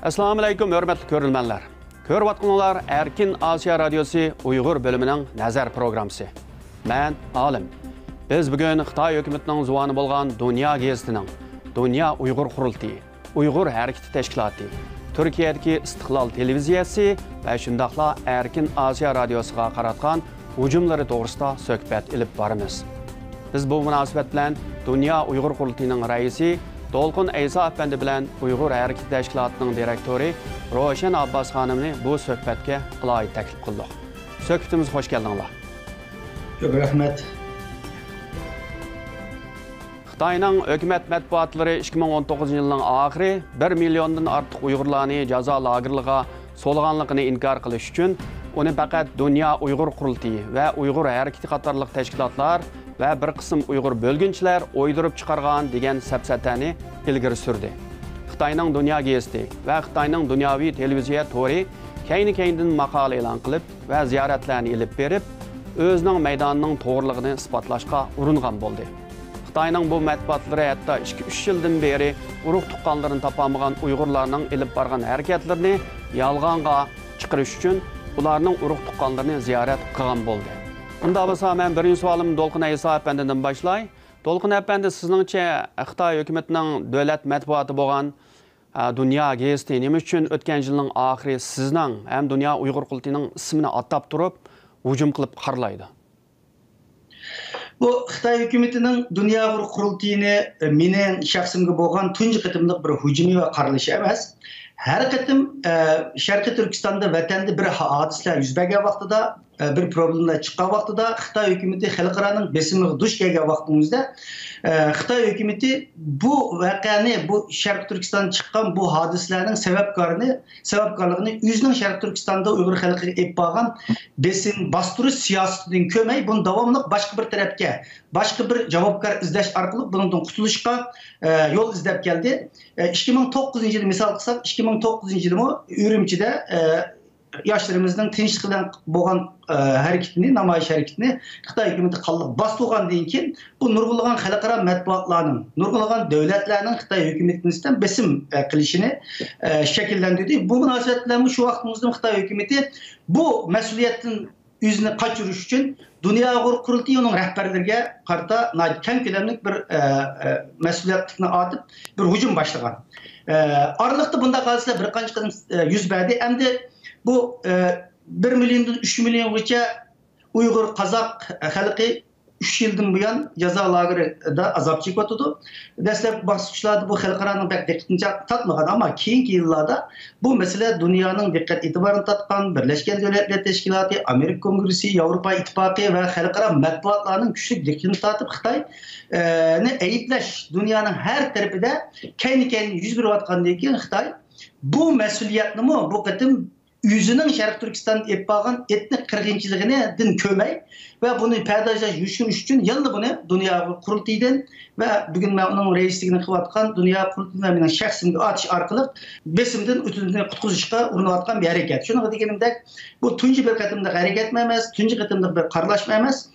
Assalamu alaykum, hörmətli görülmənlər. Görüvatqanlar Erkin Asiya Radiosu Uyğur bölümünün nəzər proqramısı. Mən Alim. Biz bugün Xitay hökumətinin zuvanı bolğan Dünya Gezi'nin, Dünya Uyğur Qurultayı, Uyğur Hərəkəti Təşkilatı, Türkiyədəki İstiqlal Televiziyası və şundaqla Erkin Asiya Radiosuğa qaratqan hücumları doğrusunda söhbət elib barımız. Biz bu münasibət bilan Dünya Uyğur Qurultayının rəisi Dolqun Eysa Efendi bilan Uyğur Hərəkəti Təşkilatının direktori Roşan Abbas xanımını bu söhbətə qılay təklif qıldıq. Söhbətimiz xoş gəldinizlər. Çox rəhmət. Xitayning hökumət mətbuatları 2019 yılının axırı 1 milyondan artıq Uyğurlarni cəza lagerliğə solğanlığını inkar qilish üçün onu faqat Dünya Uyğur Qurultayı və Uyğur Hərəkəti qatarlıq təşkilatlar və bir qism Uyğur bölgünçilər oydurub çıxarğan degan səpsətəni ilgiri sürdü. Xitayning Dünya Geziti və Xitayning Dünyavi televiziya tori keyni-keyindən maqala elan qılıb və ziyarətlərini elib berib, özünün meydanının toğruluğunu isbatlaşqa uringan boldu. Xitayning bu mətbuatları hətta 2-3 ildən beri uruq tuqqanlarını tapamagan Uyğurlarning elib barğan hərəkətlərini yalğanğa çıxırış üçün ularning uruq tuqqanlarını ziyarət qılğan boldu. Bunda bolsa mən birinci sualım Dolqun Eysa Efendi'dən başlay. Dolqun Efendi, sizningçe Xitay hökumətinin dövlət mətbuatı bolğan Dünya Geziti nima üçün o'tgan yilning oxiri sizning ham Dünya Uyğur Qurultayının ismini atab turib hücum qilib qarlaydi? Bu Xitay hökumətinin Dünya Uyğur Qurultayını mening şəxsimə bolğan tunji qitimliq bir hücumi və qaralaşı emas. Hər qitim Şərqi Türkistanda vətəndə bir hadisələr yüz bergan vaqtida, bir problemlər chiqqan vaqtida Xitay hökuməti xalqaraning besimiga duch kelgan vaqtimizda Xitay hökuməti bu vaqani, bu Şərqi Türkistonda chiqqan bu hadisələrning sababkorligini o'zining Şərqi Türkistonda Uyğur xalqiga olib borgan besim bastırış siyosatidan ko'may, buni davomli boshqa bir tarafga, boshqa bir javobgar izlash orqali bundan qutulishga yo'l izlab keldi. 2009 yılı misal qilsak, 2009 yılımı Ürümçidə yaşlarımızdan tinchlik bilan bo'lgan hareketini, namoyish hareketini Xitoy hukumati qallab bostirgandan keyin bu nurg'ulg'an xalqaro matbuotlarning, nurg'ulg'an davlatlarning Xitoy hukumatidan besim qilishini shakllantirdi. Bu munosabat bilan shu vaqtimizda Xitoy hukumati bu mas'uliyatdan o'zini qochirish uchun Dünya Uyğur Qurultayının rəhbərlərinə qarata keng ko'lamli bir mas'uliyatni atib bir hücum başlagan. Aralıqda bunda hadiseler bir qancha qadam yüz berdi. Endi bu 1 milyondan 3 milyongacha Uyğur, Qazaq xalqi 3 yıldan buyon jazo lagerida azob chekyapti. Dastlab bosqichlarda bu xalqaraning pek diqqatini tortmagan, ammo keyingi yillarda bu masala dunyoning diqqat e'tiborini tortgan Birleşken Devletler Teşkilatı, Amerika Kongresi, Avrupa İttifaqı ve xalqaro matbuotlarning kuchli diqqatini tortib Xitoyni ayiblash dunyoning har tarafida keyin yuz berayotgandan keyin Xitoy bu mas'uliyatni bu qatim özünün Şərq Türkistan'da yapılan etnik qırğınçılığını din kömək və bunu pərdajlaş düşünüş üçün yalnız bunu Dünya Qurultayıdan və bugün mən onun reisligini qılayotgan Dünya Qurultayı və mənim şəxsimə atış arqılıq besimdən ötüldüyünü qutquzuşqa urinayotgan bir hərəkət. Şunu deganimdə bu tunji bir qatımlıq hərəkət emas, tunji qatımlıq bir qarlaşma emas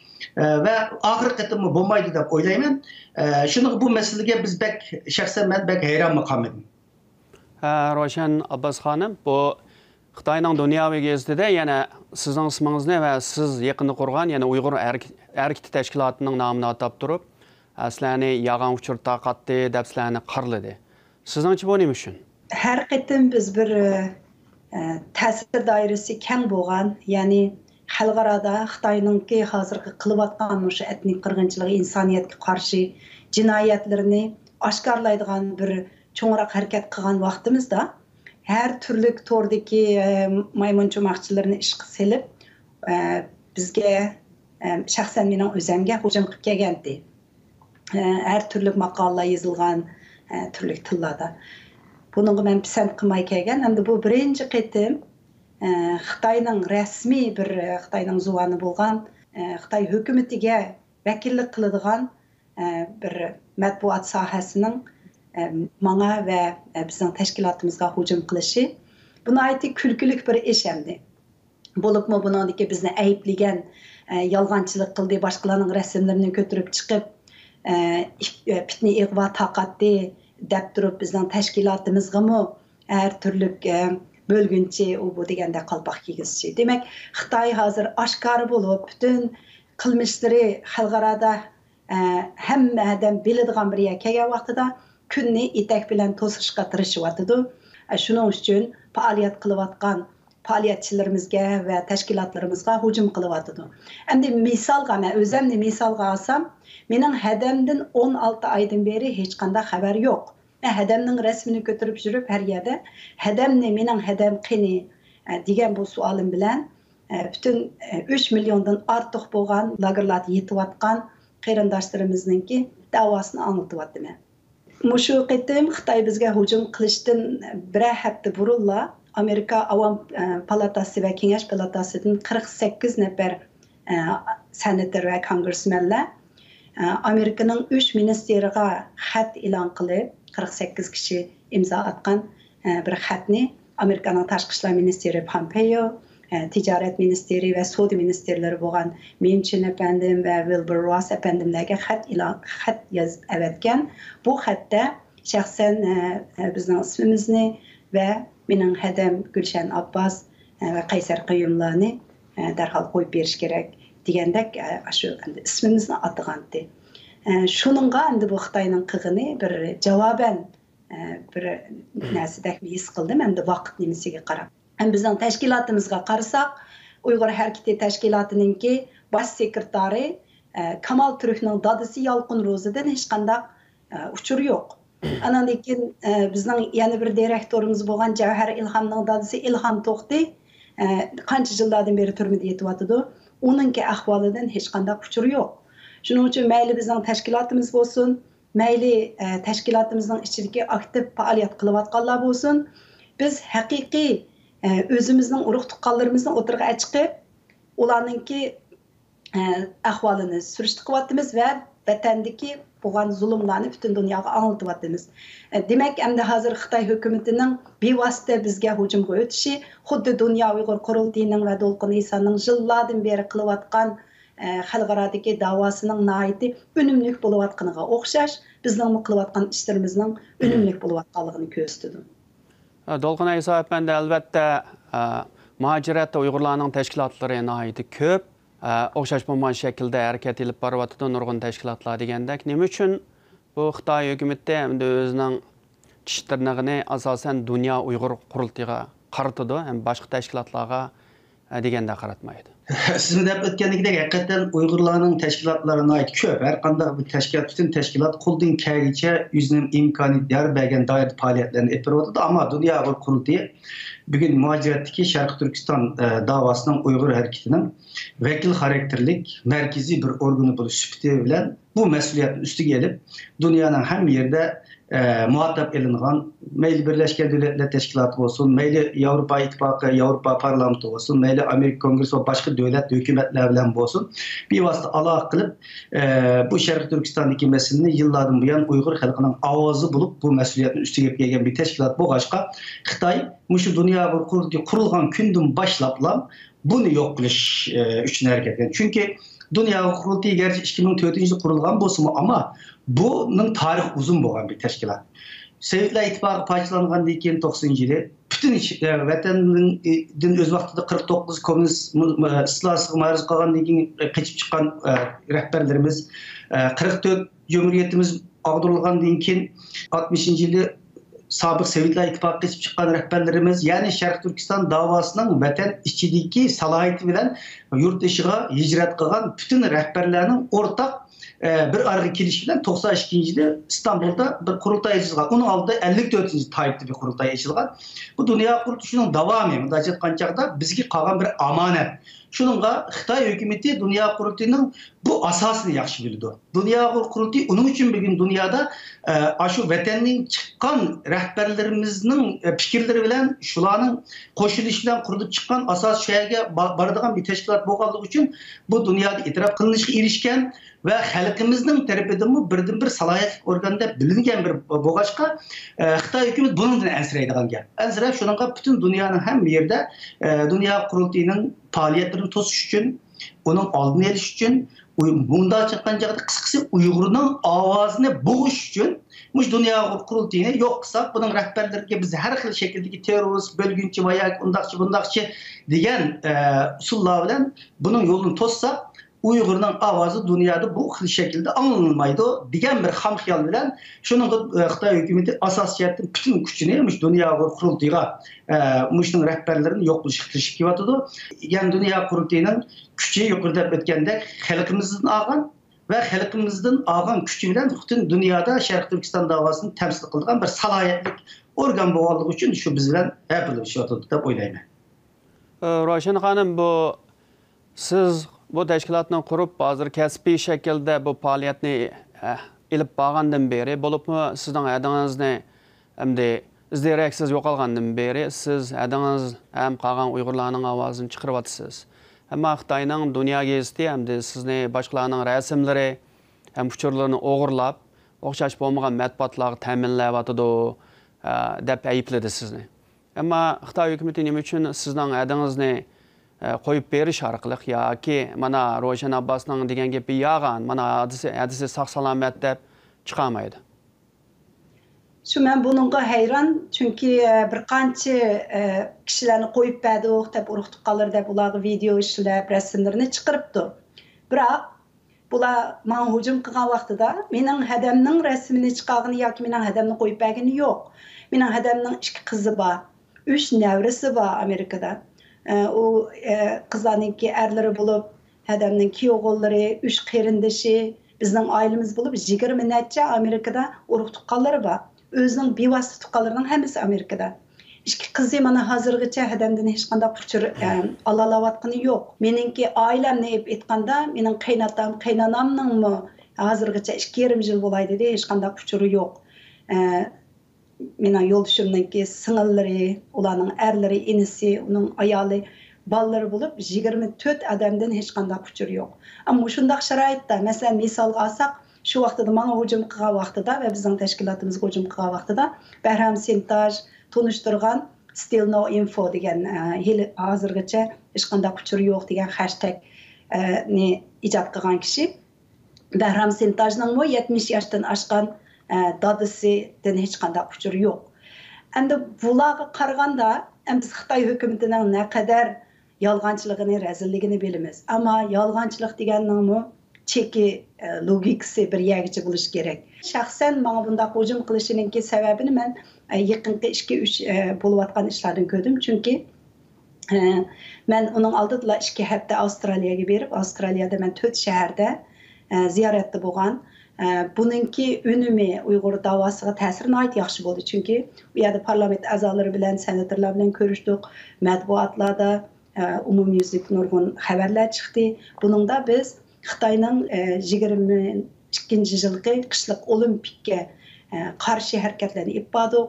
və axır qatımı bo'lmaydi deb o'ylayman. Şunu bu məsələyə biz şəxsən mən bək heyran qalmadım. Roşan Abbas xanım, bu Xitayning Dünyavi Gezitida yana sizning ismingizni va siz yaqinda qurgan yana Uyğur Hərəkəti Təşkilatının namını atab turib, sizlarni yağan uçurtda qatdi deb sizlarni qarladı. Sizningcha bu nima uchun? Hər qitim biz bir ta'sir doirasi keng bo'lgan, ya'ni xalqarada Xitoyningki hozirgi qilayotgan o'sha etnik qirg'inchilik, insoniyatga qarshi jinoyatlarni oshkorlaydigan bir cho'ngroq harakat qilgan vaqtimizda her türlük tordaki maymun çomakçılarını işqi selip bizge şahsen mening özemge hücum qilib kelgandi. Her türlük maqala yazılgan türlük tillada. Bunun men pisand qilmay kelgan. Endi bu birinchi qitim Xitoyning rasmiy bir Xitoyning zuvani bo'lgan Xitoy hukumatiga vakillik qiladigan bir matbuot sohasining Mana ve bizning tashkilotımızga hücum qilishi buni aytib kulkilik bir ish endi. Bo'libmi buningdagi bizni aybligan yolg'onchilik qildi, boshqalarning rasmlarini ko'tarib chiqib fitna ig'vo taqatdi deb turib bizning tashkilotimizga her türlük bölgünçe o bu degende qalpaq kiygizçi. Demek Xitay hazır aşkar bulup bütün qilmishlari xalqarada hammadan biladigan bir yer kelgan vaqtida kunni etak bilan to'sishga tirishyapti. Shuning uchun faoliyat qilayotgan faoliyatchilarimizga ve teşkilatlarımızga hücum kılıvatıdı. Endi misalga, men özümni misalga alsam, mening hadamdan 16 aydan beri hech qanday xabar yo'q. Men hadamning rasmini ko'tarib yurib har yerda hadamni mening hadam qani degan bu savolim bilan bütün 3 milyondan ortiq bo'lgan lagerlarda yetayotgan qarindoshlarimizninki davosini anlatyapti men. Mushu qitim Xitoy bizga hücum qilishdan bir hafta burunla Amerika Avam Palatası ve Kengash Palatası'nın 48 nefer senator ve kongresmenler Amerika'nın 3 ministeriga xat e'lon qilib 48 kişi imza atgan bir xatni Amerika'nın Tashqi ishlar ministeri Pompeo, ticaret ministeri ve savdo ministerleri bo'lgan Mnuchin efendim ve Wilbur Ross efendimlarga xat yozib avatgan. Bu xatda shaxsan bizning ismimizni ve mening hadam Gulshan Abbas ve Qaysar Quyumlarni darhol qo'yib berish kerak degandek shu ismimizni atagandi. Shuningga endi bu Xitoyning qig'ini bir javoban bir narsadek his qildim endi vaqt nimasiga qarab. Bizning tashkilotimizga qarasak, Uyg'ur harakati tashkilotininki bosh sekretari Kamal Turkning dadisi Yalqin Ro'zidan hech qanday uchur yo'q. Ana lekin bizning yana bir direktorimiz bo'lgan Javhar Ilhamning dadisi Ilham To'xti qancha yillardan beri turmada yetyapti. Uningki ahvolidan hech qanday uchur yo'q. Shuning uchun mayli bizning tashkilotimiz bo'lsin, mayli tashkilotimizning ichidagi aktiv faoliyat qilayotganlar bo'lsin, biz haqiqiy o'zimizning urug' tuqqanlarimizni o'tirg'a chiqib, ularningki ahvolini surishtiryapmiz va vatandagi bo'lgan zulmlarni butun dunyoga anlatyapmiz. Demak, endi hozir Xitoy hukumatining bevosita bizga hujumga o'tishi xuddi Dunyo Uyg'ur qurultiyining va Dolqin Isoning yillardan beri qilayotgan xalqarodagi davosining nihoyatda unumli bo'layotganiga o'xshash, bizning qilayotgan ishlarimizning unumli bo'layotganligini ko'rsatdi. Dolqin Iso efendi albatta muhacirat Uyg'urlarning tashkilotlari nihoyatda ko'p. O'xshash bo'lgan shaklda harakat ilib boryapti nurg'un tashkilotlar degandek. Nima uchun bu Xitoy hukumati endi o'zining tish tirnog'ini asosan Dunyo Uyg'ur qurultiyiga qaratadi, ham boshqa tashkilotlarga deganda qaratmaydi. Siz deb o'tgandek haqiqatan Uyg'urlarning tashkilotlarini ayt ko'p. Har qanday bir tashkilot, butun tashkilot qo'ldan kelgancha o'zining imkoniyat bergan doir faoliyatlarni olib boryapti, ammo Dunyo Uyg'ur qurultiyi bugün muhaciratdagi Sharq Turkiston davosining Uyg'ur harakatining vakil xarakterlik markaziy bir organi bo'lish sifati bilan bu mas'uliyatni ustiga olib, dunyoning hamma yerda muhatap elingan, mayli Birleşken Devletler Teşkilatı olsun, mayli Avrupa İttifakı, Avrupa Parlamento olsun, mayli Amerika Kongresi ve başka devlet hükümetler bilen olsun, bir vasıta aloqa qilib bu Sharq Turkistondagi meseleni yıllardan bu yan Uyghur halkının avazı bulup bu mas'uliyatni ustiga kelgan bir teşkilat bo'lg'achqa, Xitoy mushu Dunyo Uyg'ur qurilgan kundan boshlab bunu yo'q qilish uchun harakat qilgan. Chunki Dunyo qurultiyi gerçi 2004-yilda qurilgan bo'lsa ama bunun tarixi uzun bo'lgan bir tashkilot. Sovetlar ittifoqi parchalangandan keyin 90-yili bütün vatandan o'z vaqtida 49 kommunist islohga maruz qolgandan keyin qochib chiqqan rahbarlarimiz, 44 cumhuriyetimiz ag'darilgandan keyin 60-yili Sabık Sovetlar ittifoqi qochib chiqqan rahbarlarimiz, ya'ni Sharq Turkiston davosining vatan ichidagi salohiyati bilan yurt ishiga hijrat qilgan bütün rahbarlarning o'rtaq bir araya kelish bilan 92-yili İstanbul'da bir qurultay açılgan. Onun aldı 54-ci Tayyip'te bir qurultay açılgan. Bu Dunyo qurultayının davamı, müdacet qanchaqda bizga qolgan bir amanet. Şununla Xitoy hukumati Dunyo qurultayının bu asasını yaxshi bildi. Dunyo qurultayı onun için bugün dünyada şu vatanning chiqqan rahbarlarimizning fikirleri bilan shularning qo'shilishi bilan qurilib chiqqan asas shu yerga boradigan bir tashkilot bo'lganligi uchun bu dunyoda e'tirof qilinishga erishgan ve xalqimizning tarafidan birdan bir salohiyatli organda bilingan bir bo'lg'achqa Xitoy hukumati bundan ansiraydigan gap. Ansirab shunga butun dunyoning hamma yerda Dunyo qurultayining faoliyatlarini to'sish uchun Onun aldını eliş için bunda çıkan jagda kısıksı Uygur'un avazını boğuş için muş dünya kurultayını yok kısak bunun rehberlerine biz her xil şekildeki terörist, bölgünçü, vayak, undakçı degan usullar bilen bunun yolunu tossak Uygur'un avazı dünyada bu şekilde anılmaydı degan bir ham xiyal bilen şunun Xitoy hükümeti asasiyatın bütün gücünü muş dünya kurultayga muşun rehberlerinin yok buluş kılışıp kivatıdı. Yani dünya kurultayının küçüğü yukarıda ötkende halkımızın ağan ve halkımızın ağan küçüğü bilen bütün dünyada Şarkı Türkistan davasını temsil kıldıgan bir salayetlik organ boğallığı için şu biz bilen hep bir şey oturdu da oylayman. Roşan Hanım, bu siz bu teşkilatını kurup hazır kesbi şekilde bu faaliyetini ilip bağandan beri bulup mu sizden adınızını hem de izleyereksiz yok algandan beri siz adınız hem kalan Uygurlarının avazını çıkarıvatsınız. Hem Xitayning dünya geziti hem de sizni başkalarının resimleri hem uçurlarını oğurlap okşaş bolmagan matbuatlarga ta'minlayapatidi dep ayıpladı sizni. Ama Xitoy hükümeti nima uchun sizning adingizni qo'yib berish orqali yoki mana Ro'shan Abbosning degan gapi yag'an, mana hadisi sog'-salomat deb chiqamaydi. Şu men bununla hayran çünkü bir qancha kishilarni qo'yib berdik deb urug'tuqqanlar deb ularga video ishlab rasmlarini chiqaribdi. Biroq bular menga hujum qilgan vaqtida mening hadamning rasmini chiqargani yoki mening hadamni qo'yib bergani yo'q. Mening hadamning 2 qizi bor, 3 nevrisi bor Amerikada. O qizlarninki erlari bo'lib, hadamning kuyovg'illari, 3 qarindoshi, bizning oilamiz bo'lib 20 necha Amerikada urug' tuqqanlari bor. O'zining bevosita tuqqanlarining hammasi Amerikada. 2 qizi mana hozirgacha hadamdan hech qanday puchur alalayotgani yo'q. Meningki oilamni aytganda, mening qaynotam, qaynonamningmi hozirgacha 2,5 yil bo'ladi dedi, hech qanday puchuri yo'q. Mening yo'ldoshimningki singillari, ularning erlari, inisi, uning ayoli, balları bo'lib 24 odamdan hech qanday puchur yo'q. Ammo shunday sharoitda, masalan, misolga olsak, shu vaqtida menga hujum qilgan vaqtida va bizning tashkilotimizga hujum qilgan vaqtida Bahram Sintaj tunishtirgan Still No Info degan hozirgacha hech qanday puchur yo'q degan hashtag ni ijod qilgan kishi Bahram Sintajning 70 yoshdan oshgan dadisidan hech qanday puchur yo'q. Endi bularga qaraganda biz Xitoy hukumatining naqadar yolg'onchiligini, razilligini bilamiz. Ammo yolg'onchilik deganning cheki logikasi bir yergacha bo'lishi kerak. Shaxsan menga bunday hujum qilishining sababini men yaqinqi 2-3 bo'layotgan ishlardan ko'rdim. Chunki men uning oldida 2 hafta Avstraliyaga berib, Avstraliyada men 4 shaharda ziyoratda bo'lgan. Buningki unumi Uyg'ur davosiga ta'siri nihoyat yaxshi bo'ldi. Chunki u yerda parlament a'zolari bilan, senatorlar bilan ko'rishdik. Matbuotlarda umumyuzlik nurg'un xabarlar chiqdi. Buningda biz Xitoyning 22-yilgi qishliq olimpikka qarshi harakatlarni ifodadik.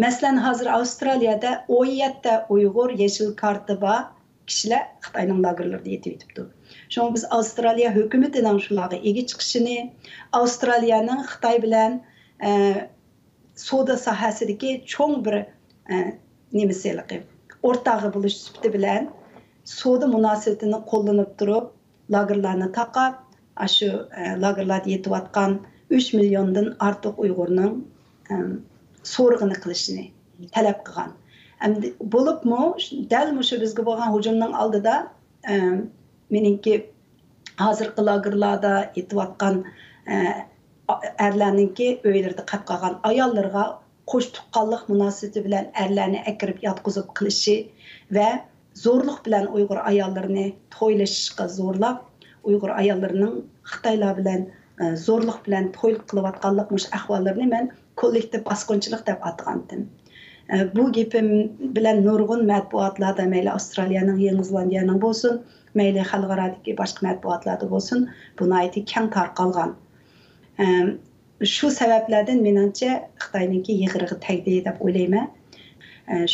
Masalan, hozir Avstraliyada 17 ta Uyg'ur yashil karti bor kishilar Xitoyning lagerlarida yetib o'tibdi. Şunu biz Avstraliya hükümetining shularga ega chiqishini, Avstraliyaning Xitoy bilan savdo sohasidagi cho'ng bir nimasiligi, o'rtog'i bo'lish sifati bilan savdo munosabatini qo'llanib turib, lagerlarni taqab, shu lagerlarda yetayotgan 3 milliondan ortiq Uyg'urning so'rig'ini qilishini talab qilgan. Endi bo'libmi, dal mushu bizga bo'lgan hujumning oldida meningki hozirgi lagerlarda yetayotgan erlarninki uylarida qolib qolgan ayollarga qo'sh tuqqanlik munosabati bilan erlarni akirib yotqizib qilishi va zo'rlik bilan Uyg'ur ayollarini to'ylashga zo'rlab, Uyg'ur ayollarining Xitoylar bilan zo'rlik bilan to'y qilayotganlik mush ahvollarini men kollektiv bosqinchilik deb atgandim. Bu gapim bilan nurg'un matbuotlarda, mayli Avstraliyaning, Yangi Zelandiyaning bo'lsin, mayli xalqarodagi boshqa matbuotlarda bo'lsin, buni aytib keng tarqalgan. Shu sabablardan menimcha Xitoyningki yig'irig'i tagdi deb o'ylayman.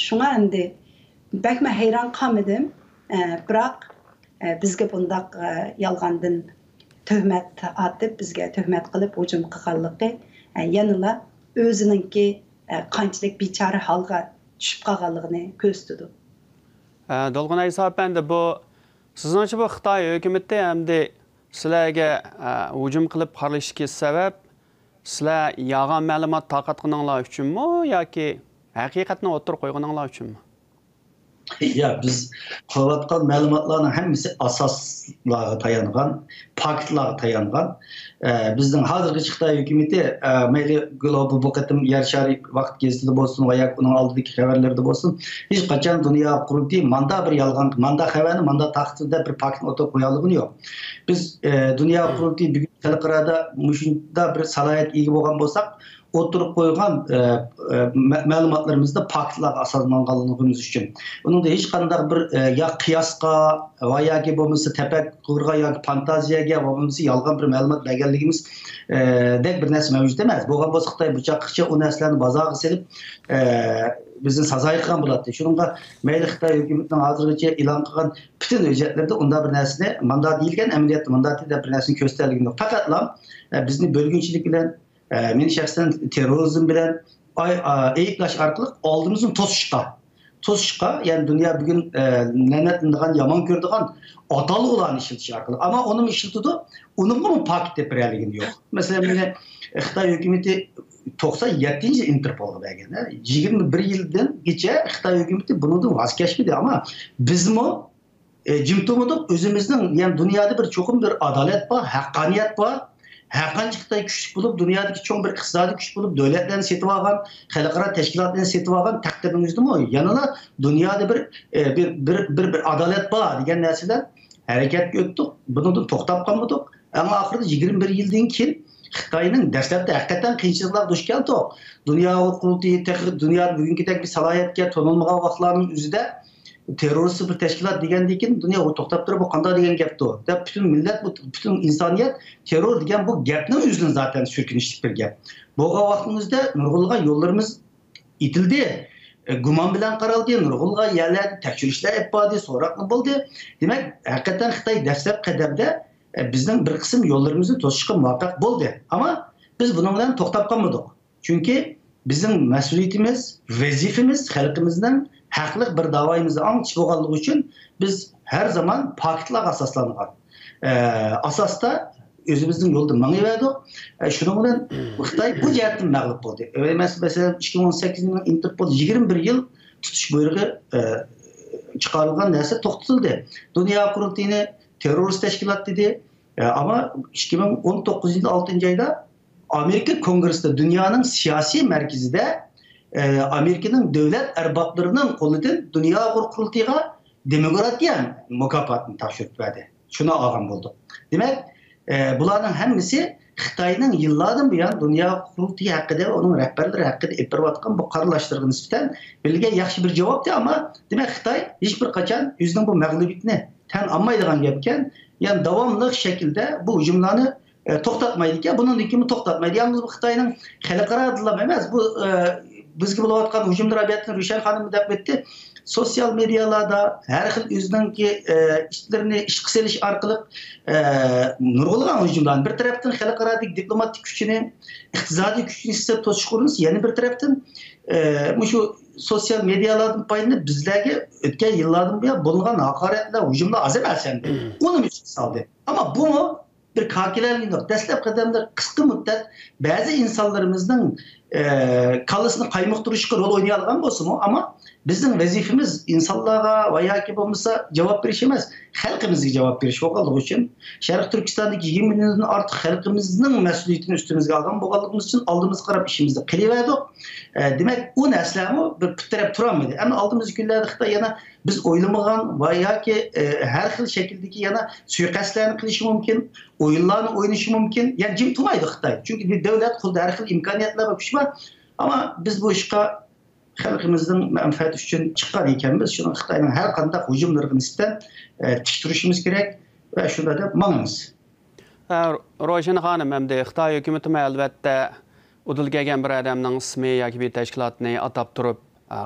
Shunga endi bakma hayron qolmadim, biroq bizga bundaq yolg'ondan tuhmat atib, bizga tuhmat qilib hujum qilganligi yanada o'ziningki qanchalik bechora holga tushib qolganligini ko'rsatdi. Dolg'unay Sohib, endi bu Sizningcha bu Xitoy hukumati hamda sizlarga hujum qilib qaralishga sabab sizlar yolg'on ma'lumot tarqatganinglar uchunmi yoki haqiqatni o'tirib qo'yganinglar uchunmi? Ya biz qilayotgan ma'lumotlarning hammasi asoslarga tayangan, faktlarga tayangan. Bizning hozirgi Xitoy hukumati mayli global bu qatim yer shari vaqt gezitida bo'lsin va yoki uning oldidagi xabarlarda bo'lsin, hech qachon dunyo qurultiyi manda bir yolg'on, manda xabarni, manda taqdirda bir faktni o'tirib qo'yganligini yo'q. Biz dunyo qurultiyi bugun xalqaro mushunda bir salohiyat ega bo'lgan bo'lsak, o'tirib qo'ygan ma'lumotlarimizda faktlarga asoslanganligimiz uchun. Uningda hech qanday bir ya qiyosga va yoki bo'lmasa tafakkurga yoki fantaziyaga va bo'lmasa yolg'on bir ma'lumot berganligimiz dek bir narsa mavjud emas. Bo'lgan bo'lsa Xitoy buchoqcha u narsalarni bozorga selib bizni sazoy qilgan bo'ladi. Shuningga mayli Xitoy hukumatining hozirgacha e'lon qilgan butun hujjatlarda unda bir narsani mandat deyilgan, amaliyotda mandat deb bir narsani ko'rsatilgan yo'q. Faqat bizni bo'lgunchilik bilan men şahsen terrorizm bilen ayıplaş arkalık aldığımızın tosuşka yani dünya bugün nenetliğinden yaman gördüğün atalı olan işiltiş arkalık ama onun işiltidi onun mu paket depriyalliğin yok. Mesela yine Xitay hükümeti 97. Interpol'a belgene 21 yıldan geçe Xitay hükümeti bunu da vazgeçmedi ama biz mi cimtumuduk özümüzün yani dünyada bir çokum bir adalet var, hakkaniyet var. Her qancha Xitoy kuchli bo'lib, dunyodagi cho'ng bir iqtisodiy kuch bo'lib, davlatlarni setib olgan, xalqaro tashkilotlarni setib olgan taqdirimizda yanada dunyoda bir adolat bor degan narsalar harakatga o'tdik. Bundan to'xtab qolmadik. Ammo oxirida 21 yildan keyin Xitoyning dastlabda haqiqatan qiyinchiliklar duch keldi. Dunyo qurultiyi, dunyo bugünkidek bir salohiyatga to'nilmagan vaqtlarning o'zida terörist bir teşkilat degandan keyin dunyo to'xtab turib bu qanday degan gapdi. Deb butun millat, butun insoniyat terror degan bu gapning o'zidan zaten sürkünüşlik bir gap. Bo'lgan vaqtimizda nurg'ulg'an yo'llarimiz itildi. Gumon bilan qaraldi, nurg'ulg'an yerlarda tekshirishlar etdi, so'roqlar bo'ldi. Demak, haqiqatan Xitoy dastlab qadamda bizning bir qism yo'llarimizni to'sishga muvaffaq bo'ldi. Ammo biz buning bilan to'xtab qolmadik. Chunki bizning mas'uliyatimiz, vazifamiz xalqimizdan haqliq bir davoyimizni anglitish bo'lganligi uchun biz har zaman faktlarga asoslangan asosda o'zimizning yo'lda mangayverdik. Shuning bilan Xitoy bu jihatdan mag'lub bo'ldi. Masalan 2018 yilning Interpol 21 yil tutish buyrug'i chiqarilgan narsa to'xtatildi. Dunyo qurultiyini terrorist tashkilot dedi. Ama 2019 yil 6 oyda Amerika Kongressida dunyoning siyosiy merkezida Amerika'nın devlet erbaplarının qo'lidan Dünya Qurultiyiga demokratiya mukofotini topshirib berdi. Shuni olgan bo'ldi. Demak, bularning hammasi Xitoyning yillardan buyon Dünya Qurultiyi haqida, uning rahbarlari haqida berayotgan bu qaralashlarga nisbatan berilgan yaxshi bir javobdi, ammo demak Xitoy hech bir qachon o'zining bu mag'lubiyatini tan olmaydigan gapkan, ya'ni davomli shaklda bu hujumlarni to'xtatmaydi ekan, bundan keyin to'xtatmaydi. Yalnız bu Xitoyning xalqaro adlama emas, bu bizga bo'layotgan hujumlar abiyatini Ruşen Hanım deb etdi. Sosyal medyalarda her xil o'zininki ishlarini ishga solish orqali nurg'ulg'an hujumlar. Bir tarafdan xalqaro diplomatik kuchini, iqtisodiy kuchini esa to'sish urinib, yana bir tarafdan shu sosyal medyalardan payını bizlarga o'tgan yillardan buyon bo'lgan haqoratlar, hujumlar az emas endi. Uni misol soldi. Ammo bu bir kakilerliğin yok. Dastlab qadamda qisqa muddat ba'zi insonlarimizning kalısını qaymoqtirishga rol o'ynay olgan bo'lsa-mu, ammo bizning vazifamiz insonlarga va yoki bo'lmasa javob berish emas, xalqimizga javob berish bo'lganligi uchun Sharq Turkistondagi 20 milliondan ortiq xalqimizning mas'uliyatini ustimizga olgan bo'lganligimiz uchun oldimizga qarab ishimizni qilaverdik. Demak, u narsalarni bir putarab turolmaydi. Ammo oldimizgi kunlarda Xitoy yana biz o'ylamagan va yoki har xil shakldagi yana suiqasdlarni qilishi mumkin, o'yinlarni o'ynashi mumkin. Ya'ni jim turmaydi Xitoy. Chunki bir davlat qo'lida har xil imkoniyatlar va kuch bor. Ammo biz bu ishga xalqimizning manfaati uchun chiqqan ekanmiz. Shuni Xitoyning har qanday hujumlariga nisbatan tik turishimiz kerak va shunda deb mangamiz. Ro'shan xonim, hamda Xitoy hukumati albatta udilgan bir odamning ismi yoki bir tashkilotni atab turib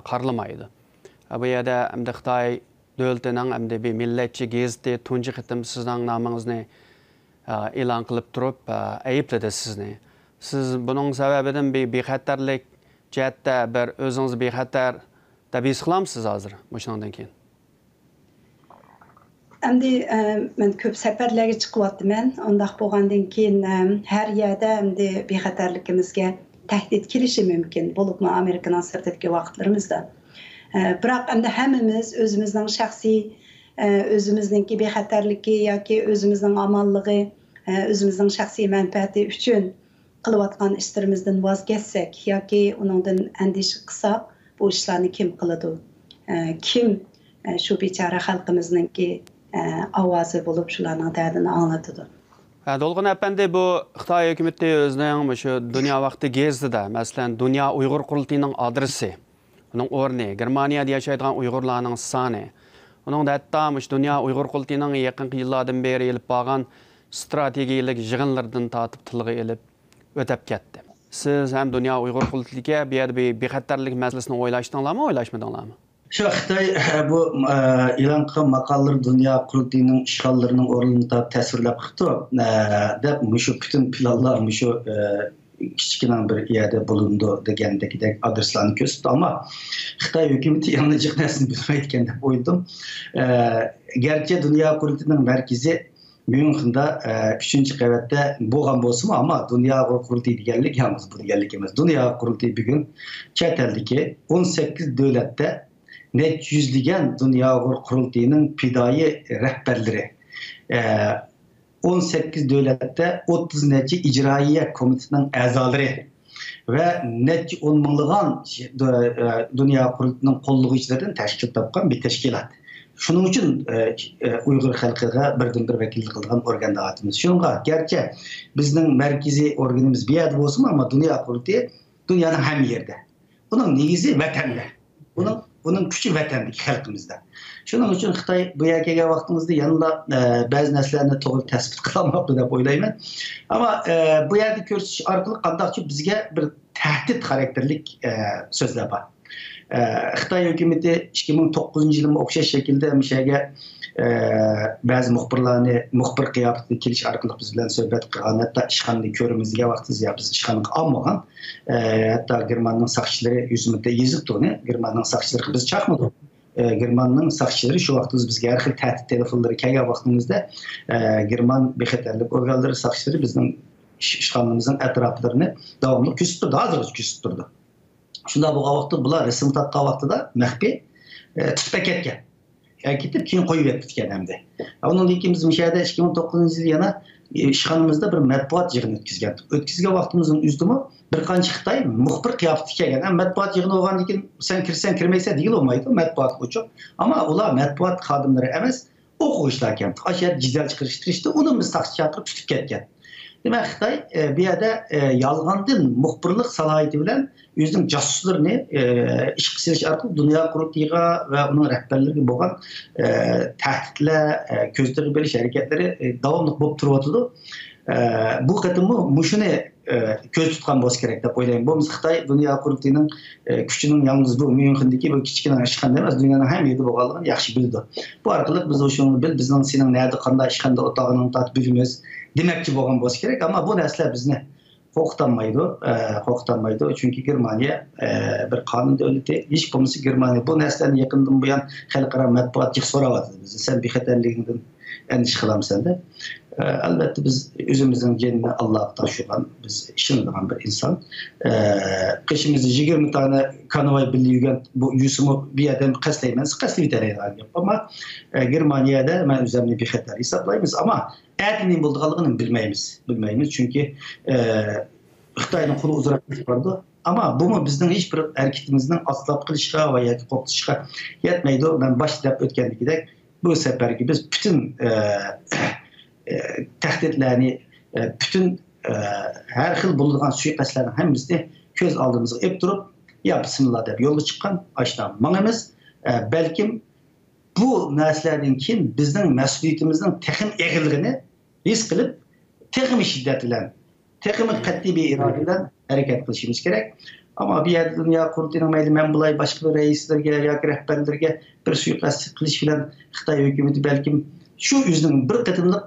qarlamaydi. Bu yerda hamda Xitoy davlatining hamda bir millatchi gazeti tunji qitim sizning nomingizni e'lon qilib turib aybladi sizni. Siz buning sababidan bir bexatarlik jihatda bir o'zingiz bexatar deb his qilamsiz hozir shundan keyin? Endi men ko'p safarlarga chiqyapman. Undaq bo'lgandan keyin har yerda endi bexatarligimizga tahdid kelishi mumkin. Bo'libmi Amerikaning sirtidagi vaqtlarimizda. Biroq endi hammamiz o'zimizning shaxsiy o'zimizningki bexatarligi yoki o'zimizning amonligi, o'zimizning shaxsiy manfaati uchun qilayotgan ishlarimizdan voz kechsak yoki uningdan andisha qilsak, bu ishlarni kim qiladi? Kim shu bechora xalqimizningki ovozi bo'lib shularning dardini anglatadi? Dolğun əpəndi bu Xitay hökuməti özünün şu dünya vaxtı gezdi, məsələn, Dünya Uyğur Qurultayının adresi, onun orni, Germaniyada yaşaydigan Uyğurlarning sani, onun da hətta Dünya Uyğur Qurultayının yaxın yıllardan beri elib bağan strategiyalik yığınlardan tatıb tilg'i elib ötəb ketdi. Siz hem Dünya Uyğur Qurultayıga bu yerda bir bexatarlik məsələsini oylaşdınlarmı, oylaşmadınlarmı? Şu Xitay bu e'lon qilgan maqolalar Dünya Qurultayının ishg'ollarining o'rnini tasvirlab chiqdi. Deb shu butun planlar shu kichkina bir yerda bo'lindi degandek adreslarni ko'rsatdi, ammo Xitoy hukumati yana jiq narsani bilmayotgan deb o'yladim. Garchi Dünya Qurultayının markazi München'da 3-qavatda bo'lgan bo'lsa-mu, ammo Dünya Qurultayı deganlik yalnız bu deganlik emas. Dünya Qurultayı bugun chet eldagi 18 davlatda net yüzlügen Dünya Qurultayının pidai rehberleri, 18 devlette 30 neci icraiye komitesinin azaları ve net 10 minliğen Dünya Qurultayının kolluğucularından teşkil tapkan bir teşkilat. Şunun için Uyghur halkıga birden-bir vekillik kılgan organ dağıtımız. Şunga gerçi bizden merkezi organımız bir yerde olsun ama Dünya Qurultayı dünyanın hem yerde. Bunun negizi vatanda. Bunun küçük vatandaki halkımızda. Şunun için Xitay bu yerga vaqtimizda yanında bazı narsalarni to'g'ri tespit qilmoqda deb o'ylayman. Ama bu yerda ko'rsatish orqali qandaqchi bizga bir tahdid xarakterlik so'zlar bor. Xitoy hukumati 2009-yilga o'xshash shaklda mishaga ba'zi muxbir qiyofatida kelish orqali biz bilan suhbat qilgan, hatto ishxonada ko'rimizga vaqtida biz ishxonaga olmagan, hatto Germanning saqchilari yuzimizda yezibdi uni, Germanning saqchilari biz chaqmadik. Germanning saqchilari shu vaqtda bizga har xil tahdid telefonlari kelgan vaqtimizda German bexatarlik organlari saqchilari bizning ishxonamizning atroflarini davomli kuzatib turdi, hozirgacha kuzatib turdi. Shunda bu vaqtda bular rasm tatgan vaqtida maxfiy tutib ketgan. Ketib keyin qo'yib ketgan hamda. Undan keyin biz mishada 2009-yil yana ishxonamizda bir matbuot yig'ini o'tkazgan. O'tkazgan vaqtimizning o'zida bir qancha Xitoy muxbir qiyofatga kelgan. Matbuot yig'ini bo'lgandan keyin sen kirsan kirmaysan deyil olmaydi, matbuot uchun. Ammo ular matbuot xodimlari emas, o'quvchilar ekan. Ashar jidal chiqarishtirishdi, uni biz saqchi chaqirib tutib ketgan. Demek Xitoy bir yerda yolg'ondan muxbirlik salohiyati bilan o'zining josuslarini ish qilish orqali Dünya Qurultayıga va uning rahbarlariga bo'lgan tahdidlar, ko'ztirib berish harakatlari davomli bo'lib turibdi. Bu qatimmi mushuni ko'z tutgan bo'lsa kerak deb o'ylayman. Bu Xitoy Dünya Qurultayının kuchining yalnız bu Münchendagi bu kichkina ishxonada emas, dunyoning ham yerida bo'lganligini yaxshi bildi. Bu orqali biz o'shuni bizning sening nerda qanday ishxonada o'tog'ini tatib bilamiz demakchi bo'lgan bo'lsa kerak, ammo bu narsalar bizni qo'rqitanmaydi. Chunki Germaniya bir qonun davlati, hech bo'lmasa Germaniya bu narsalarni yaqindan buyon xalqaro matbuotga so'rayapti. Biz sen bexatarligingdan endişe qilamisan deb. Albatta biz o'zimizning jonini Allohga topshirgan, biz ishonadigan bir inson. Qishimizda 20 tane konvoy bilib yurgan bu yusimi bir yerdan qaslaymiz, qaslayib beradigan gap. Ammo Germaniyada men o'zimni bexatar hisoblaymiz, ammo aytning bo'lganligini bilmaymiz. Chunki Xitoyning qo'li uzra bordi. Ammo bu bizning hech bir harakatimizning aslab qilishga va yoki qo'rqitishga yetmaydi. Men boshda deb o'tgandagidek bu safargi biz bütün tahdidlarni, bütün her xil bo'lgan suiqasdlarning hammasini ko'z oldimizga olib turib, ya bismillah deb yo'lga chiqqan ashdan mangamiz. Balkim bu narsalardan keyin bizning mas'uliyatimizning texim eg'irligini his qilib, texim shiddat bilan, texim qat'iy bir iroda bilan harakat qilishimiz kerak. Ama bir yerde Dünya Qurultayının mayli men bulay başka bir reislerge yoki rahbarlarga bir suiqasd qilish bilan Xitoy hukumati balkim shu o'zining bir qatimliq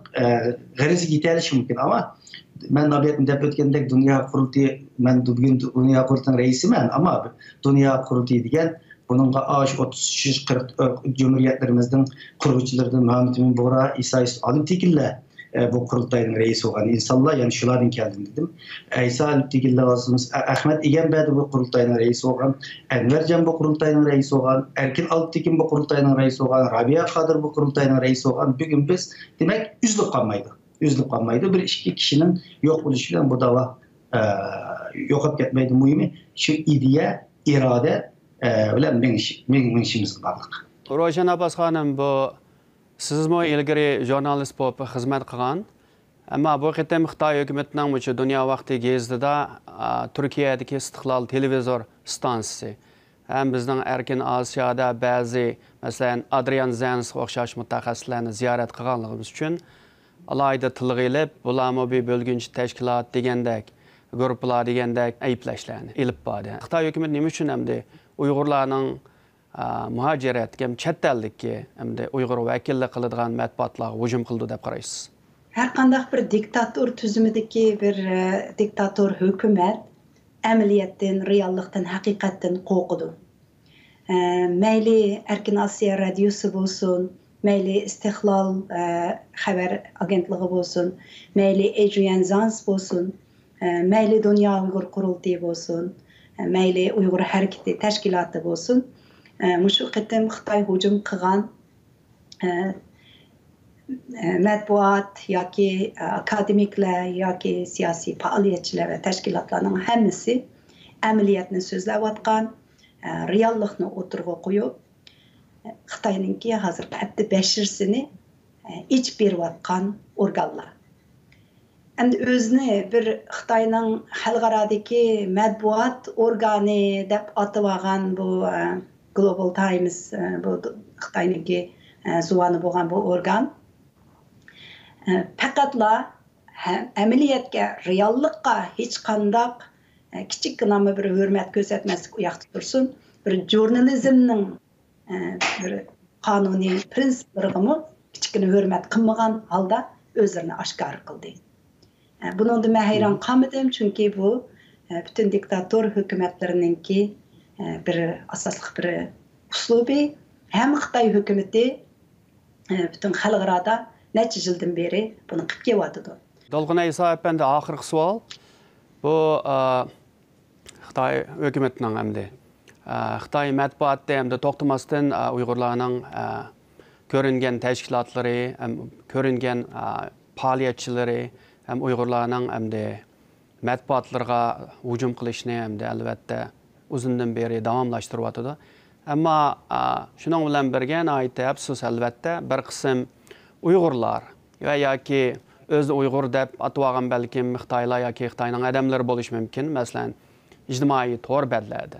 g'ariziga yetalishi mumkin. Ama men nabiyatni deb o'tgandek Dünya Qurultayı, men bugun Dünya Qurultayının reisiman, ama Dünya Qurultayı degan Bununla 30-40 cumhuriyetlerimizden kurguçlarından Muhammed Emin Bora, İsa Alim Tekil'le bu kurultayın reisi olan insanlar, yani şulardan geldim dedim. İsa Alim Tekil'le olsunuz, Ahmet İgenbedi bu kurultayın reisi olan, Envercan bu kurultayın reisi olan, Erkin Alptekin bu kurultayın reisi olan, Rabia Kadir bu kurultayın reisi olan, bugün biz demek üzlük kalmaydı. Bir iki kişinin yok buluşuyla bu dava yok etmeydi mühimi. Şu ideya, irade bilen men işimiz kaldık. Rojan Abbas Hanım, bu sizmi ilgari jurnalist bo'lib xizmat qilgan, ammo bu qitim Xitoy hukumatining o'sha dunyo vaqti gezdida Turkiyadagi Istiqlol televizor stansiyasi ham bizning Erkin Osiyoda ba'zi, masalan, Adrian Zens o'xshash mutaxassislarni ziyorat qilganligimiz uchun alayda tilga ilib, bularmi bir bo'lginchi tashkilot degandek, guruhlar degandek ayblashlarni ilib bordi. Xitoy hukumati nima uchun hamda Uyg'urlarning muhacirat, chet ellikka hamda Uyg'ur vakillik qiladigan matbuotlarga hujum qildi deb qaraysiz? Har qanday bir diktator tuzumidagi bir diktator hukumat amaliyotdan, reallikdan, haqiqatdan qo'rqidi. Mayli Erkin Osiyo radiosi bo'lsin, mayli Istiqlol xabar agentligi bo'lsin, mayli Adrian Zans bo'lsin, mayli Dunyo Uyg'ur qurultiyi bo'lsin, mayli Uyg'ur harakati tashkiloti bo'lsin, mushu qitim Xitoy hujum qilgan matbuot yoki akademiklar yoki siyosiy faoliyatchilar va tashkilotlarning hammasi amaliyotni so'zlayotgan, reallikni o'tirg'a qo'yib, Xitoyninki hozirgi abdi bashirsini ichib berayotgan organlar. Endi o'zini bir Xitoyning xalqarodagi matbuot organi deb atib olgan bu Global Times, bu Xitoyninki zuvani bo'lgan bu organ faqatla amaliyotga, reallikqa hech qanday kichikgina bir hurmat ko'rsatmaslik u yoqda tursin, bir jurnalizmning bir qonuniy prinsiplariga kichkina hurmat qilmagan holda o'zlarini oshkor qildi. Buningda men hayron qolmadim, chunki bu butun diktator hukumatlarininki bir asosli bir uslubi, ham Xitoy hukumati butun xalqaro necha yildan beri buni qilib kelyotdi. Dolqun Isa efendi, oxirgi savol. Bu Xitoy hukumatining hamda Xitoy matbuotda hamda to'xtamasdan Uyg'urlarning ko'ringan tashkilotlari, ko'ringan faoliyatchilari ham Uyg'urlarning hamda matbuotlarga hujum qilishni hamda albatta uzundan beri davomlashtiryotdi. Ammo shuning bilan birga aytib, afsus albatta bir qism Uyg'urlar va yoki o'zi Uyg'ur deb atib olgan balkim Xitoylar yoki Xitoyning odamlari bo'lishi mumkin, masalan, ijtimoiy to'r badladi.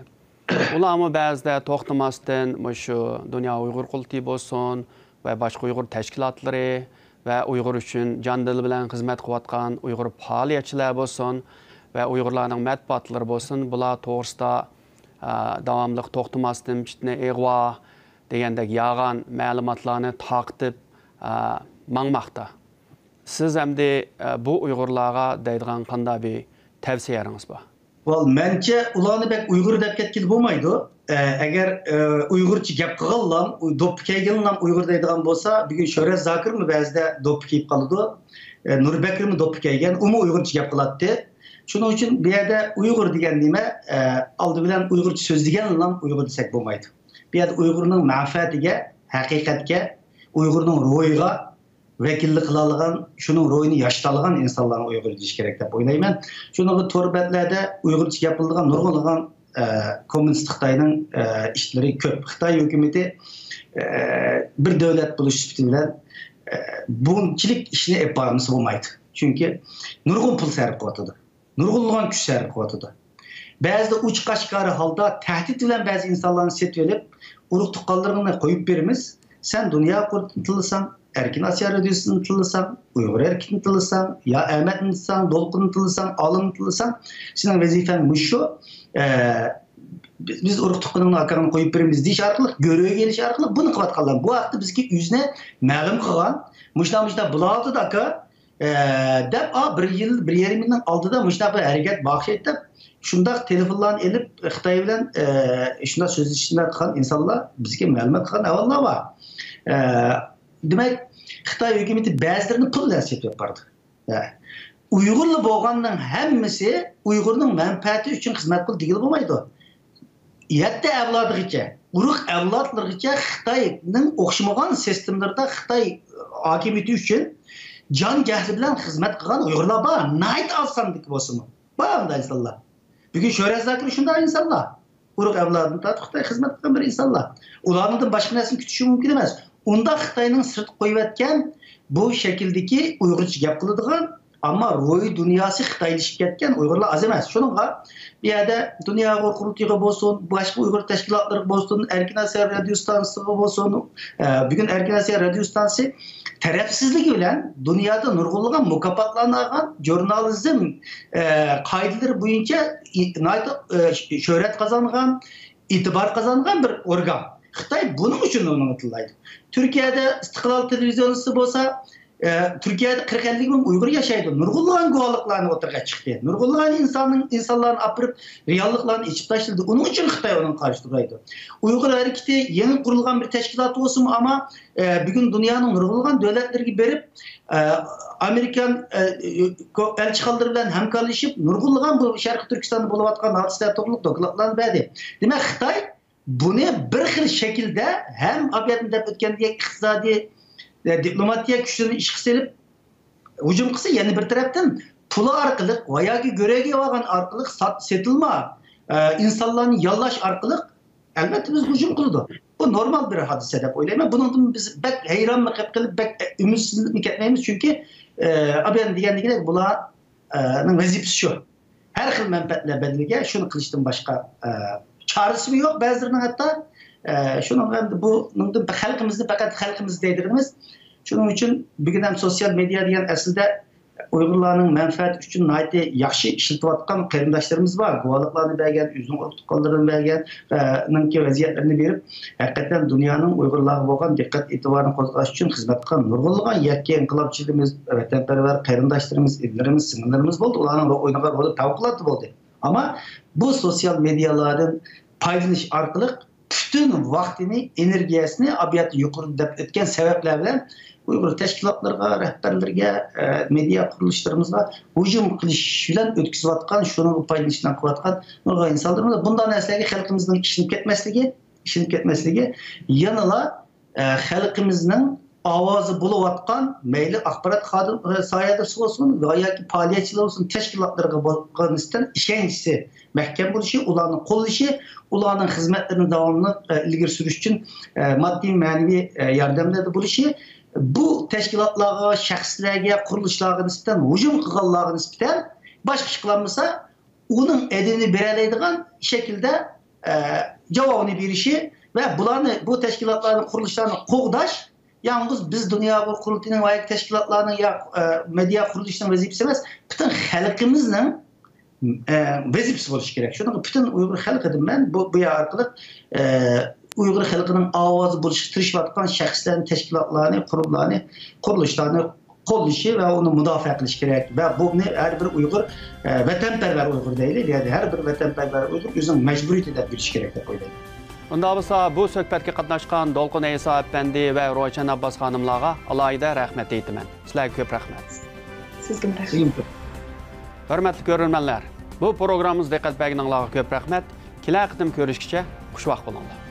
Ularmi ba'zida to'xtamasdan shu Dunyo Uyg'ur qurultiyi bo'lsin va boshqa Uyg'ur tashkilotlari va Uyg'ur uchun jon dil bilan xizmat qilayotgan Uyg'ur faoliyatchilar bo'lsin va Uyg'urlarning matbuotlari bo'lsin, bular to'g'risida davomli to'xtamasdan fitna, ig'vo degandek yolg'on ma'lumotlarni taqib mangmoqda. Siz hamda bu Uyg'urlarga deydigan qanday bir tavsiyalaringiz bor? Menimcha ularni bek Uyg'ur deb ketgil bo'lmaydi. Agar Uyg'urcha gap qilganlar, do'ppi kiyganlar Uyg'ur deydigan bo'lsa, bugun Sho'rat Zokirmi ba'zida do'ppi kiyib qoladi. Nurbakirmi do'ppi kiygan, umi Uyg'urcha gap qiladi. Shuning uchun bu yerda Uyg'ur degan nima, oldi bilan Uyg'urcha so'zlaganlar Uyg'ur desak bo'lmaydi. Bu yerda Uyg'urning manfaatiga, haqiqatga, Uyg'urning ro'yiga vakillik qiladigan, shuning ro'yini yoshtalgan insonlarni Uyg'ur deyish kerak deb o'ylayman. Shuning to'rbatlarda Uyg'urcha gapiladigan nurg'unlagan kommunist Xitoyning ishlari ko'p. Xitoy hukumati bir davlat bo'lish bilan bunchilik ishni olib boramiz bo'lmaydi. Chunki nurg'un pul sarf qilyotdi. Nurg'unlagan kuch sarf qilyotdi. Ba'zida uch qashqari holda tahdid bilan ba'zi insonlarni setib olib, urug' tuqqanlarini qo'yib beramiz. Sen Dunyo qurultiyisan, Erkin Osiyo radiosini tilasan, Uyg'ur erkini tilasan, ya Ahmetni tilasan, Dolqunni tilasan, Olimni tilasan, sening vazifang shu. Biz urug' tuqqanini akarini qo'yib beramiz deyish orqali, go'ro'ga kelish orqali buni qilayotganlar. Bu vaqtda bizga yuzni ma'lum qilgan, mushta bulardi aka deb bir yıl, bir yarim yılın aldıda müştaq bir hareket bakşet deb şundaq telefonlarını elip Xitoy bilan shunda so'zlashayotgan insonlar bizga ma'lumot qilgan avvallar bor. Demak, Xitoy hukumati ba'zilarini pul bilan sotib bordi. Uyg'urlar bo'lganning hammasi Uyg'urning manfaati uchun xizmat qildi degan bo'lmaydi. Yetti avlodigacha, urug' avlodlarigacha Xitoyning o'xshamagan sistemlarda Xitoy hokimiyati uchun jon jahli bilan xizmat qilgan Uyg'urlar bor. Nayt osonlik bo'lsinmi? Bor bunday insonlar. Bugun Sho'rat Zokir shunday insonlar. Urug' avlodini tatib Xitoy xizmat qilgan bir insonlar. Ulardan boshqa narsani kutish mumkin emas. Unda Xitoyning sirt qo'yayotgan bu shakldagi Uyg'urcha gap qiladigan, ammo ro'yi dunyosi Xitoylashib ketgan Uyg'urlar az emas. Shuningga bu yerda Dunyo Uyg'ur qurultiyiga bo'lsin, boshqa Uyg'ur tashkilotlari bo'lsin, Erkin Osiyo radio stansiyasi bo'lsin, bugun Erkin Osiyo radio stansiyasi tarafsizligi bilan dunyoda nurg'unlagan mukofotlarni olgan jurnalizm qoidalari bo'yicha shuhrat qozongan, e'tibor qozongan bir organ. Xitoy buning uchun uni tillaydi. Turkiyada Istiqlol televiziyonisi bo'lsa, Turkiyada 40-50 ming Uyg'ur yashaydi. Nurg'unlagan guvohliklarni o'tirg'a chiqdi. Nurg'unlagan insonlarni apirib, realliklarni ichib tashladi. Uning uchun Xitoy uni qarshi turaydi. Uyg'ur harakati yangi qurilgan bir tashkilot bo'lsin, ammo bugun dunyoning nurg'unlagan davlatlariga berib, Amerikan elchixonalari bilan hamkorlashib, nurg'unlagan bu Sharqiy Turkistonda bo'layotgan hodisalar to'g'riliq dokladlarni berdi. Demak, Xitoy buni bir xil shaklda ham obiyatni deb o'tgandek iqtisodiy diplomatiya kuchini ishga solib hujum qilsa, yana bir tarafdan pul orqali va yoki go'raga olgan orqali sotilma insonlarni yollash orqali albatta biz hujum qildi. Bu normal bir hodisa deb o'ylayman. Bundan biz bak hayronlik qilib, bak umidsizlik ketmaymiz, chunki obiyat degandek bularning vazifasi shu. Har xil manfaatlar badaliga shuni qilishdan boshqa çaresi yok bazılarının hatta şunun bu xalqimizni faqat xalqimiz deydirimiz. Şunun için bugün hem sosyal medya diyen aslında Uyg'urlarning manfaati uchun nayte yaxshi ishlatayotgan qarindoshlarimiz bor. Guvohliklarni bergan, o'zining protokollarini bergan, ninki vaziyatlarini berib, haqiqatan dunyoning Uyg'urlarga bo'lgan diqqat e'tiborini qo'zg'ash uchun xizmat qilgan nurg'unlagan yakka inqilobchilarimiz, vatanparvar qarindoshlarimiz, ellarimiz, singillarimiz bo'ldi. Ularning o'ynagan roli favqulodda bo'ldi. Ama bu sosyal medyaların paylaşış orqali bütün vaktini, enerjisini abiyatı yukarı deb etken sebepler bilan Uyghur teşkilatlarga, rehberlerge, medya kuruluşlarımızga hücum qilish bilan o'tkazayotgan, şunun paylaşışdan qilayotgan nurg'un insonlarimiz bundan narsaga xalqimizning ishinib ketmasligi, yanala xalqimizning ovozi bo'layotgan mayli axborot soyadasi bo'lsin va yoki faoliyatchilar bo'lsin tashkilotlarga bo'lgan nisbatan ishonchisi mahkam bo'lishi, ularning qo'llashi, ularning xizmatlarini davomli ilgari surish uchun moddiy ma'naviy yordamlarda bo'lishi bu tashkilotlarga, shaxslarga, qurilishlarga nisbatan hujum qilganlarga nisbatan boshqa ish qilinmasa, uning edini beradigan shaklda javobini berishi va bularni bu tashkilotlarning qurilishlarni qo'g'dash yalnız biz Dünya Uyg'ur qurultiyining va tashkilotlarning ya media qurilishning vazifasi emas, butun xalqimizning vazifasi bo'lishi kerak. Shuning butun Uyg'ur xalqidan men bu orqali Uyg'ur xalqining ovozi bo'lishga tirishayotgan shaxslarning, tashkilotlarni, qurumlarni, qurilishlarni qo'llashi va uni mudofaa qilish kerak. Va buni har bir Uyg'ur vatanparvar Uyg'ur deylik, ya'ni har bir vatanparvar Uyg'ur o'zining majburiyati deb bilish kerak deb o'ylayman. Unda bo'lsa bu suhbatga qatnashgan Dolqun Isa apandi va Ro'ychan Abbos xonimlarga alohida rahmat aytaman. Sizlarga ko'p rahmat. Sizga rahmat. Hurmatli ko'ruvchilar, bu programmamiz diqqat berganinglarga ko'p rahmat. Kelar qitim ko'rishgacha xushvaqt bo'linglar.